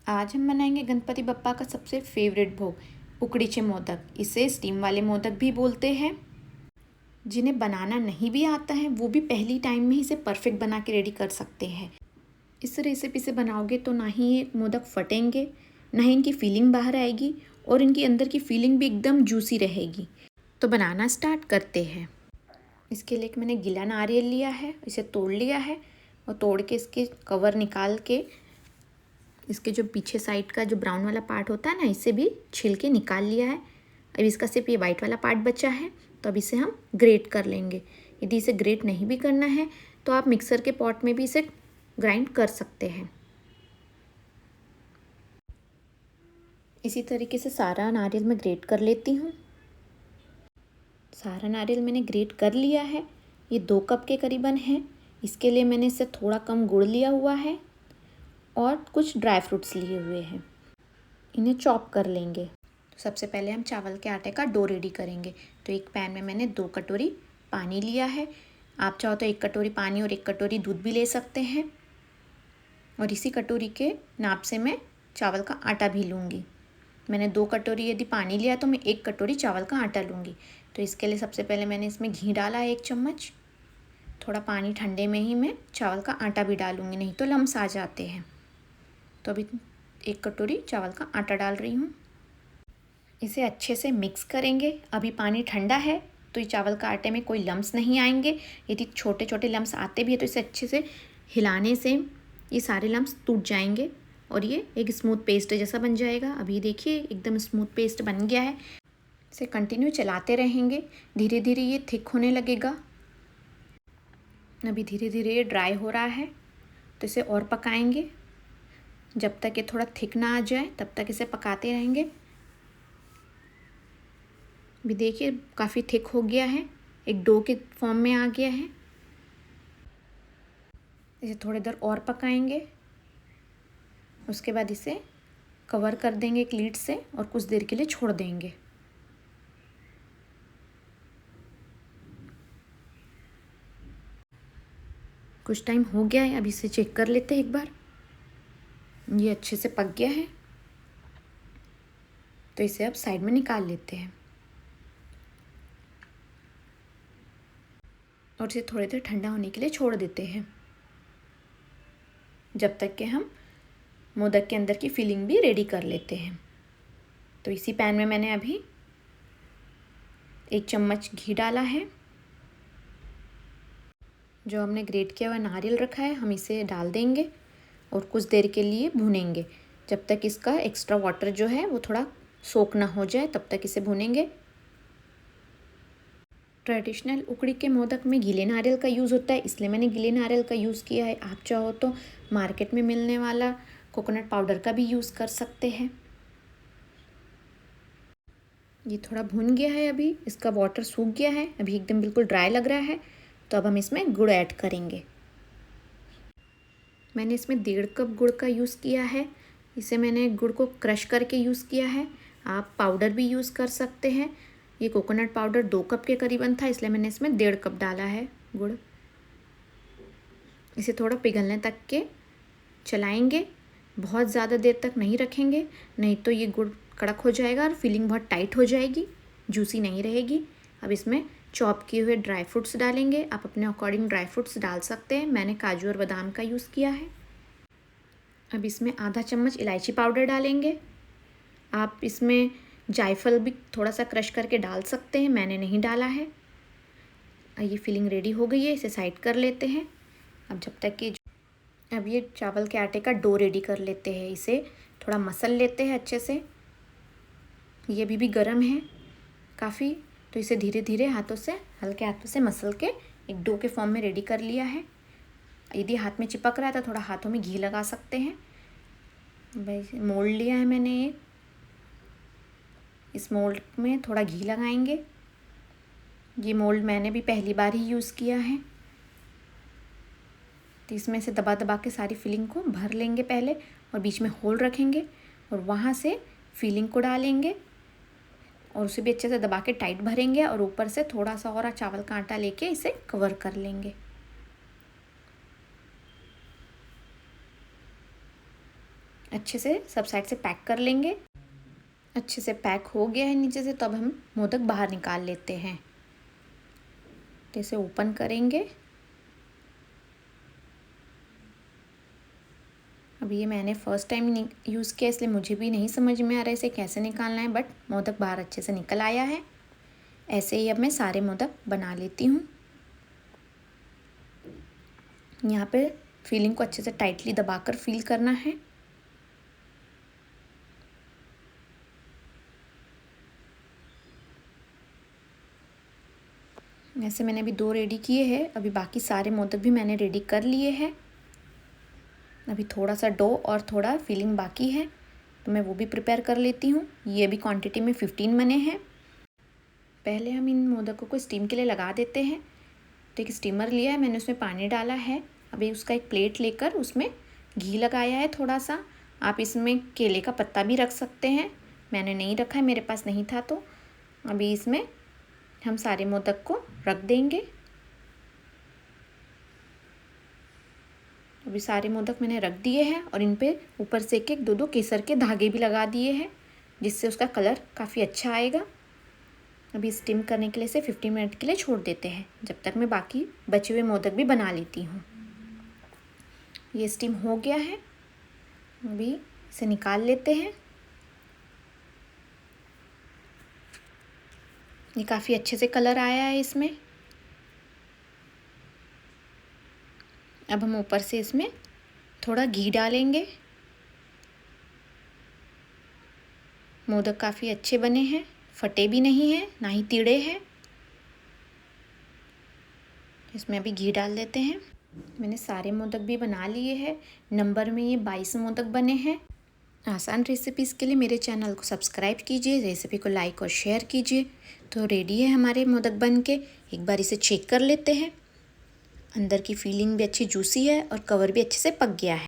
आज हम बनाएंगे गणपति बप्पा का सबसे फेवरेट भोग उकड़ीचे मोदक। इसे स्टीम वाले मोदक भी बोलते हैं। जिन्हें बनाना नहीं भी आता है वो भी पहली टाइम में ही इसे परफेक्ट बना के रेडी कर सकते हैं। इस रेसिपी से बनाओगे तो ना ही ये मोदक फटेंगे, ना ही इनकी फीलिंग बाहर आएगी और इनकी अंदर की फीलिंग भी एकदम जूसी रहेगी। तो बनाना स्टार्ट करते हैं। इसके लिए मैंने गीला नारियल लिया है, इसे तोड़ लिया है और तोड़ के इसके कवर निकाल के इसके जो पीछे साइड का जो ब्राउन वाला पार्ट होता है ना, इसे भी छिल के निकाल लिया है। अब इसका सिर्फ ये वाइट वाला पार्ट बचा है, तो अब इसे हम ग्रेट कर लेंगे। यदि इसे ग्रेट नहीं भी करना है तो आप मिक्सर के पॉट में भी इसे ग्राइंड कर सकते हैं। इसी तरीके से सारा नारियल मैं ग्रेट कर लेती हूँ। सारा नारियल मैंने ग्रेट कर लिया है। ये 2 कप के करीबन है। इसके लिए मैंने इससे थोड़ा कम गुड़ लिया हुआ है और कुछ ड्राई फ्रूट्स लिए हुए हैं। इन्हें चॉप कर लेंगे। सबसे पहले हम चावल के आटे का डो रेडी करेंगे। तो एक पैन में मैंने 2 कटोरी पानी लिया है। आप चाहो तो 1 कटोरी पानी और 1 कटोरी दूध भी ले सकते हैं। और इसी कटोरी के नाप से मैं चावल का आटा भी लूँगी। मैंने 2 कटोरी यदि पानी लिया तो मैं 1 कटोरी चावल का आटा लूँगी। तो इसके लिए सबसे पहले मैंने इसमें घी डाला है 1 चम्मच। थोड़ा पानी ठंडे में ही मैं चावल का आटा भी डालूँगी, नहीं तो लम्स आ जाते हैं। तो अभी 1 कटोरी चावल का आटा डाल रही हूँ। इसे अच्छे से मिक्स करेंगे। अभी पानी ठंडा है तो ये चावल का आटे में कोई लम्स नहीं आएंगे। यदि छोटे छोटे लम्स आते भी है तो इसे अच्छे से हिलाने से ये सारे लम्स टूट जाएंगे और ये एक स्मूथ पेस्ट जैसा बन जाएगा। अभी देखिए एकदम स्मूथ पेस्ट बन गया है। इसे कंटिन्यू चलाते रहेंगे। धीरे धीरे ये थिक होने लगेगा। अभी धीरे धीरे ये ड्राई हो रहा है, तो इसे और पकाएंगे। जब तक ये थोड़ा थिक ना आ जाए तब तक इसे पकाते रहेंगे। भी देखिए काफ़ी थिक हो गया है, एक डो के फॉर्म में आ गया है। इसे थोड़ी देर और पकाएंगे। उसके बाद इसे कवर कर देंगे एक लीड से और कुछ देर के लिए छोड़ देंगे। कुछ टाइम हो गया है, अब इसे चेक कर लेते हैं एक बार। ये अच्छे से पक गया है, तो इसे अब साइड में निकाल लेते हैं और इसे थोड़ी देर ठंडा होने के लिए छोड़ देते हैं, जब तक कि हम मोदक के अंदर की फिलिंग भी रेडी कर लेते हैं। तो इसी पैन में मैंने अभी 1 चम्मच घी डाला है। जो हमने ग्रेट किया हुआ नारियल रखा है हम इसे डाल देंगे और कुछ देर के लिए भूनेंगे, जब तक इसका एक्स्ट्रा वाटर जो है वो थोड़ा सोक ना हो जाए, तब तक इसे भूनेंगे। ट्रेडिशनल उकड़ी के मोदक में गीले नारियल का यूज़ होता है, इसलिए मैंने गीले नारियल का यूज़ किया है। आप चाहो तो मार्केट में मिलने वाला कोकोनट पाउडर का भी यूज़ कर सकते हैं। ये थोड़ा भुन गया है, अभी इसका वाटर सूख गया है, अभी एकदम बिल्कुल ड्राई लग रहा है। तो अब हम इसमें गुड़ ऐड करेंगे। मैंने इसमें 1.5 कप गुड़ का यूज़ किया है। इसे मैंने गुड़ को क्रश करके यूज़ किया है। आप पाउडर भी यूज़ कर सकते हैं। ये कोकोनट पाउडर 2 कप के करीबन था, इसलिए मैंने इसमें 1.5 कप डाला है गुड़। इसे थोड़ा पिघलने तक के चलाएंगे, बहुत ज़्यादा देर तक नहीं रखेंगे, नहीं तो ये गुड़ कड़क हो जाएगा और फिलिंग बहुत टाइट हो जाएगी, जूसी नहीं रहेगी। अब इसमें चॉप किए हुए ड्राई फ्रूट्स डालेंगे। आप अपने अकॉर्डिंग ड्राई फ्रूट्स डाल सकते हैं। मैंने काजू और बादाम का यूज़ किया है। अब इसमें आधा चम्मच इलायची पाउडर डालेंगे। आप इसमें जायफल भी थोड़ा सा क्रश करके डाल सकते हैं, मैंने नहीं डाला है। ये फिलिंग रेडी हो गई है, इसे साइड कर लेते हैं। अब जब तक कि अब ये चावल के आटे का डो रेडी कर लेते हैं। इसे थोड़ा मसल लेते हैं अच्छे से। ये भी गर्म है काफ़ी, तो इसे धीरे धीरे हाथों से, हल्के हाथों से मसल के एक डो के फॉर्म में रेडी कर लिया है। यदि हाथ में चिपक रहा है तो थोड़ा हाथों में घी लगा सकते हैं। भाई मोल्ड लिया है मैंने एक, इस मोल्ड में थोड़ा घी लगाएंगे। ये मोल्ड मैंने भी पहली बार ही यूज़ किया है। तो इसमें से दबा दबा के सारी फिलिंग को भर लेंगे पहले, और बीच में होल रखेंगे और वहाँ से फिलिंग को डालेंगे और उसे भी अच्छे से दबा के टाइट भरेंगे और ऊपर से थोड़ा सा और चावल का आटा लेके इसे कवर कर लेंगे। अच्छे से सब साइड से पैक कर लेंगे। अच्छे से पैक हो गया है नीचे से, तो अब हम मोदक बाहर निकाल लेते हैं। तो इसे ओपन करेंगे। अब ये मैंने फ़र्स्ट टाइम यूज़ किया, इसलिए मुझे भी नहीं समझ में आ रहा है इसे कैसे निकालना है, बट मोदक बाहर अच्छे से निकल आया है। ऐसे ही अब मैं सारे मोदक बना लेती हूँ। यहाँ पे फिलिंग को अच्छे से टाइटली दबाकर फिल करना है। ऐसे मैंने अभी 2 रेडी किए हैं। अभी बाकी सारे मोदक भी मैंने रेडी कर लिए हैं। अभी थोड़ा सा डो और थोड़ा फिलिंग बाकी है, तो मैं वो भी प्रिपेयर कर लेती हूँ। ये भी क्वांटिटी में 15 बने हैं। पहले हम इन मोदकों को स्टीम के लिए लगा देते हैं। तो एक स्टीमर लिया है, मैंने उसमें पानी डाला है। अभी उसका एक प्लेट लेकर उसमें घी लगाया है थोड़ा सा। आप इसमें केले का पत्ता भी रख सकते हैं, मैंने नहीं रखा है, मेरे पास नहीं था। तो अभी इसमें हम सारे मोदक को रख देंगे। अभी सारे मोदक मैंने रख दिए हैं और इन पे ऊपर से एक एक 2-2 केसर के धागे भी लगा दिए हैं, जिससे उसका कलर काफ़ी अच्छा आएगा। अभी स्टीम करने के लिए इसे 15 मिनट के लिए छोड़ देते हैं, जब तक मैं बाकी बचे हुए मोदक भी बना लेती हूँ। ये स्टीम हो गया है, अभी इसे निकाल लेते हैं। ये काफ़ी अच्छे से कलर आया है इसमें। अब हम ऊपर से इसमें थोड़ा घी डालेंगे। मोदक काफ़ी अच्छे बने हैं, फटे भी नहीं हैं, ना ही टेढ़े हैं। इसमें अभी घी डाल देते हैं। मैंने सारे मोदक भी बना लिए हैं। नंबर में ये 22 मोदक बने हैं। आसान रेसिपीज़ के लिए मेरे चैनल को सब्सक्राइब कीजिए, रेसिपी को लाइक और शेयर कीजिए। तो रेडी है हमारे मोदक बन के। एक बार इसे चेक कर लेते हैं। अंदर की फीलिंग भी अच्छी जूसी है और कवर भी अच्छे से पक गया है।